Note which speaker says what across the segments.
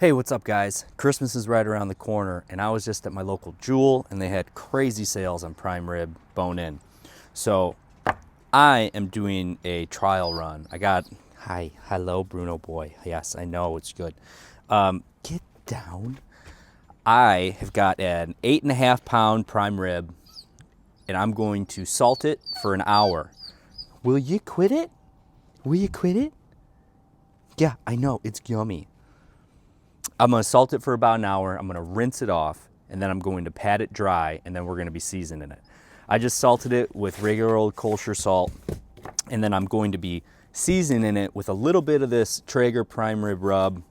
Speaker 1: Hey, what's up guys? Christmas is right around the corner and I was just at my local Jewel and they had crazy sales on prime rib bone-in. So I am doing a trial run. Hello Bruno boy. Yes, I know, it's good. Get down. I have got an 8.5 pound prime rib and I'm going to salt it for an hour. Will you quit it? Will you quit it? Yeah, I know, it's yummy. I'm gonna salt it for about an hour. I'm gonna rinse it off and then I'm going to pat it dry and then we're gonna be seasoning it. I just salted it with regular old kosher salt and then I'm going to be seasoning it with a little bit of this Traeger prime rib rub.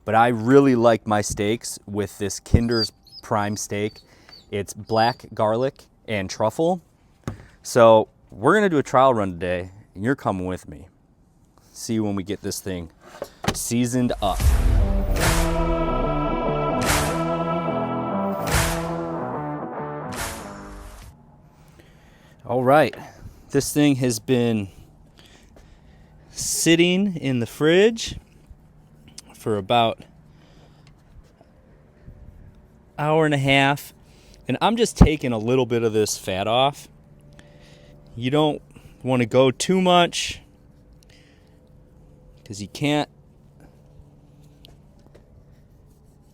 Speaker 1: But I really like my steaks with this Kinder's prime steak. It's black garlic and truffle. So we're gonna do a trial run today and you're coming with me. See when we get this thing seasoned up. All right, this thing has been sitting in the fridge for about an hour and a half, and I'm just taking a little bit of this fat off. You don't want to go too much because you can't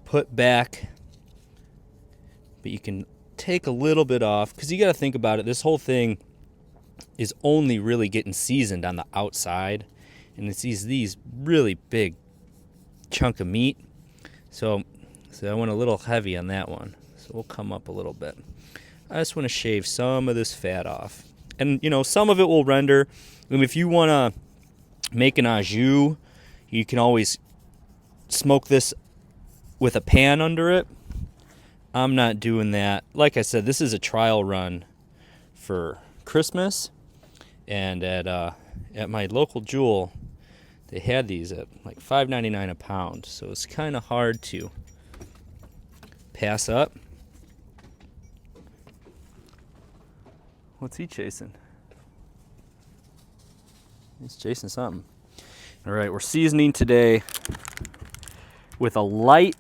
Speaker 1: put back, but you can take a little bit off because you got to think about it. This whole thing is only really getting seasoned on the outside, and it's these really big chunk of meat. So I went a little heavy on that one. So we'll come up a little bit. I just want to shave some of this fat off, and you know, some of it will render. I mean, if you want to make an au jus, you can always smoke this with a pan under it. I'm not doing that. Like I said, this is a trial run for Christmas, and at my local Jewel, they had these at like $5.99 a pound, so it's kind of hard to pass up. What's he chasing? He's chasing something. All right, we're seasoning today with a light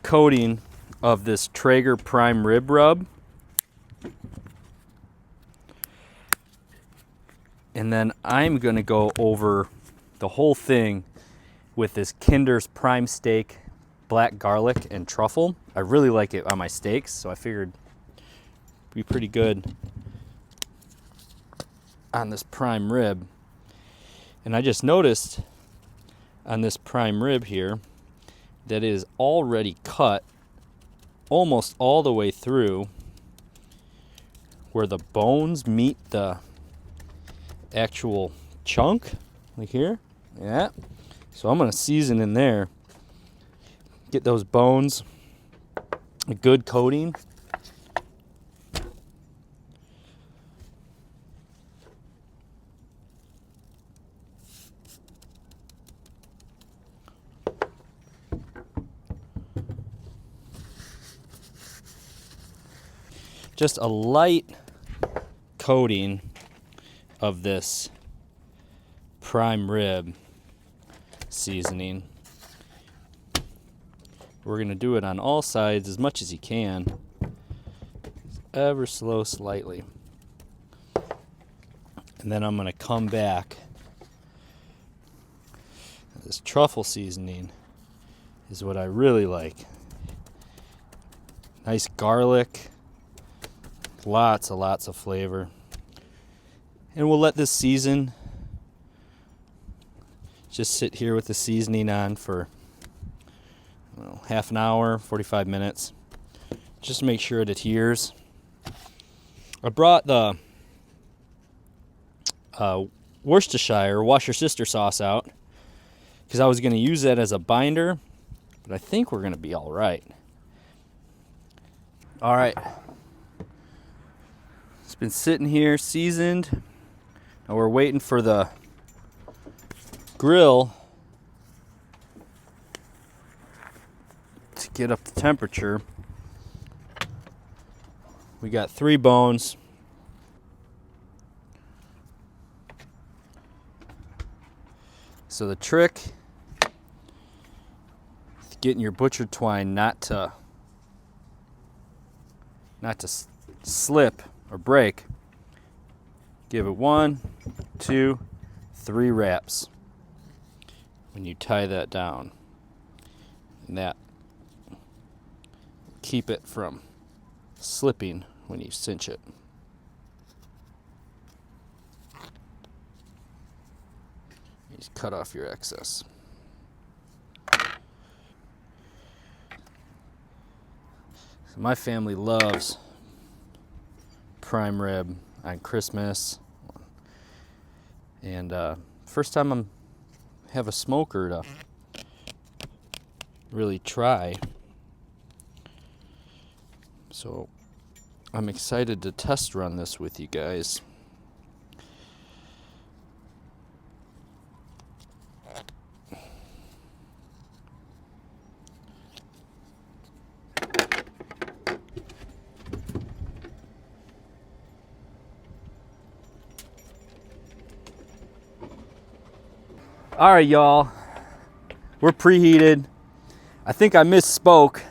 Speaker 1: coating of this Traeger prime rib rub, and then I'm going to go over the whole thing with this Kinder's prime steak black garlic and truffle. I really like it on my steaks, so I figured it'd be pretty good on this prime rib. And I just noticed on this prime rib here that is already cut almost all the way through where the bones meet the actual chunk, like here. Yeah. So I'm gonna season in there, get those bones a good coating. Just a light coating of this prime rib seasoning. We're going to do it on all sides as much as you can, ever so slightly. And then I'm going to come back. This truffle seasoning is what I really like. Nice garlic. Lots of flavor. And we'll let this season. Just sit here with the seasoning on for half an hour, 45 minutes. Just to make sure it adheres. I brought the Worcestershire Wash Your Sister sauce out because I was going to use that as a binder, but I think we're going to be all right. All right. It's been sitting here seasoned. Now we're waiting for the grill to get up the temperature. We got 3 bones. So the trick getting your butcher twine not to slip or break, give it 1, 2, 3 wraps when you tie that down. And that keep it from slipping when you cinch it. You just cut off your excess. So my family loves prime rib on Christmas, and first time I'm have a smoker to really try, so I'm excited to test run this with you guys. All right, y'all, we're preheated. I think I misspoke.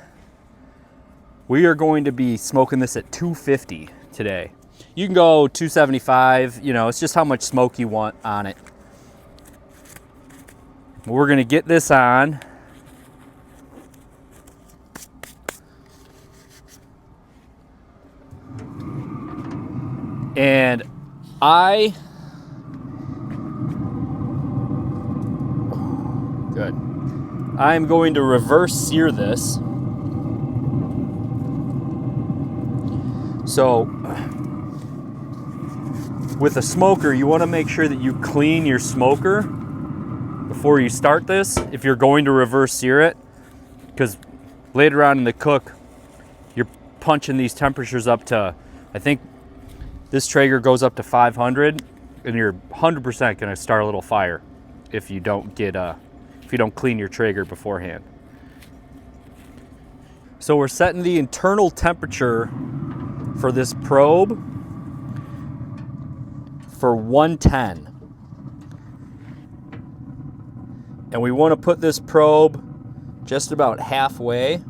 Speaker 1: We are going to be smoking this at 250 today. You can go 275, you know, it's just how much smoke you want on it. We're gonna get this on. And good. I'm going to reverse sear this. So with a smoker, you want to make sure that you clean your smoker before you start this if you're going to reverse sear it, because later on in the cook, you're punching these temperatures up to, I think this Traeger goes up to 500, and you're 100% going to start a little fire if you don't get if you don't clean your Traeger beforehand. So we're setting the internal temperature for this probe for 110. And we want to put this probe just about halfway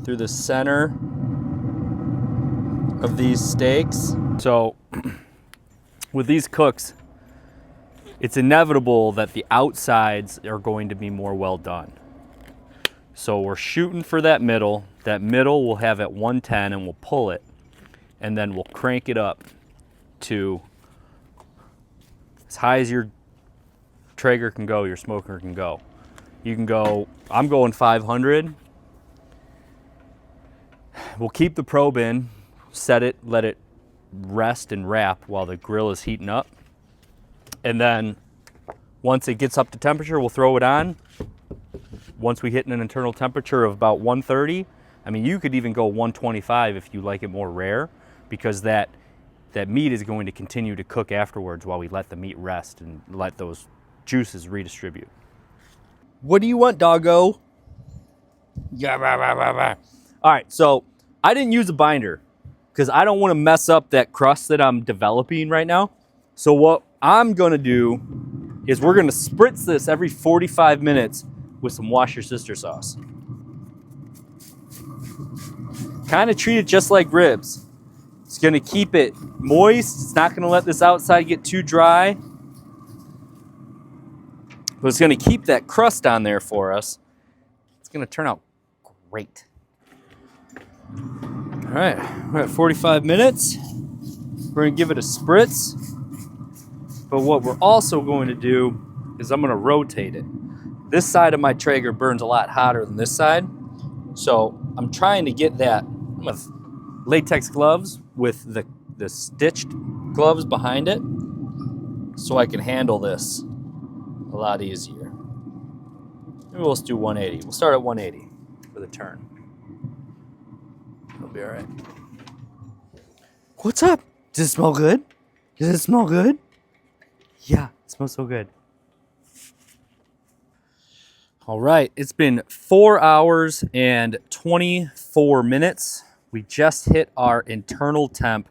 Speaker 1: through the center of these steaks. So with these cooks, it's inevitable that the outsides are going to be more well done. So we're shooting for that middle. That middle we'll have at 110, and we'll pull it, and then we'll crank it up to as high as your Traeger can go, your smoker can go. You can go, I'm going 500. We'll keep the probe in, set it, let it rest and wrap while the grill is heating up. And then once it gets up to temperature, we'll throw it on. Once we hit an internal temperature of about 130, I mean, you could even go 125 if you like it more rare, because that meat is going to continue to cook afterwards while we let the meat rest and let those juices redistribute. What do you want, doggo? Yeah, blah, blah, blah, blah. All right, so I didn't use a binder because I don't want to mess up that crust that I'm developing right now. So what I'm gonna do is we're gonna spritz this every 45 minutes with some Wash Your Sister sauce. Kind of treat it just like ribs. It's gonna keep it moist. It's not gonna let this outside get too dry, but it's gonna keep that crust on there for us. It's gonna turn out great. All right, we're at 45 minutes. We're gonna give it a spritz. But what we're also going to do is I'm going to rotate it. This side of my Traeger burns a lot hotter than this side. So I'm trying to get that with latex gloves with the stitched gloves behind it so I can handle this a lot easier. Maybe we'll just do 180. We'll start at 180 for the turn. It'll be all right. What's up? Does it smell good? Does it smell good? Yeah, it smells so good. All right, it's been 4 hours and 24 minutes. We just hit our internal temp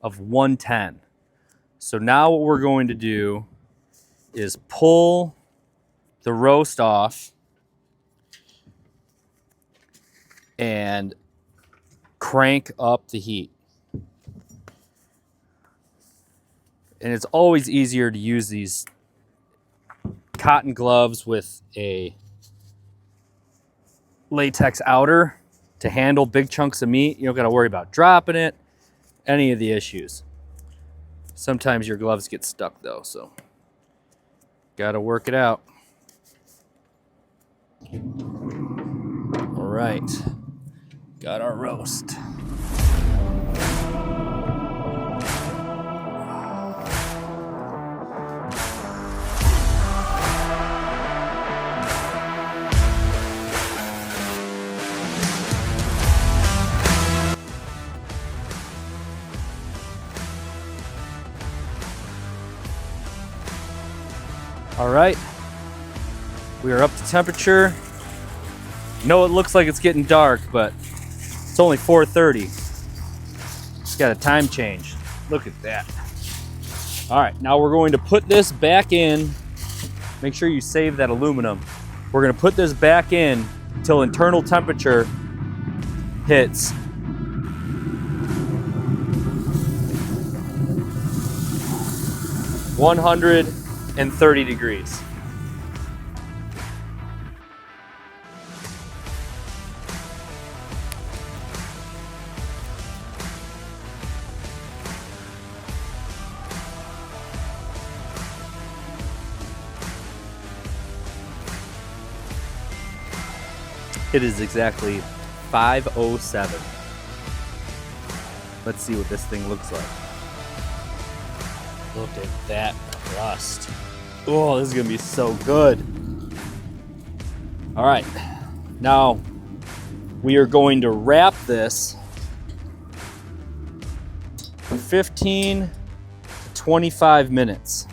Speaker 1: of 110. So now what we're going to do is pull the roast off and crank up the heat. And it's always easier to use these cotton gloves with a latex outer to handle big chunks of meat. You don't got to worry about dropping it, any of the issues. Sometimes your gloves get stuck though, so got to work it out. All right, got our roast. All right, we are up to temperature. No, it looks like it's getting dark, but it's only 4:30. It's got a time change. Look at that. All right, now we're going to put this back in. Make sure you save that aluminum. We're gonna put this back in until internal temperature hits 130 degrees. It is exactly 5:07. Let's see what this thing looks like. Look at that crust. Oh, this is gonna be so good. All right, now we are going to wrap this for 15 to 25 minutes.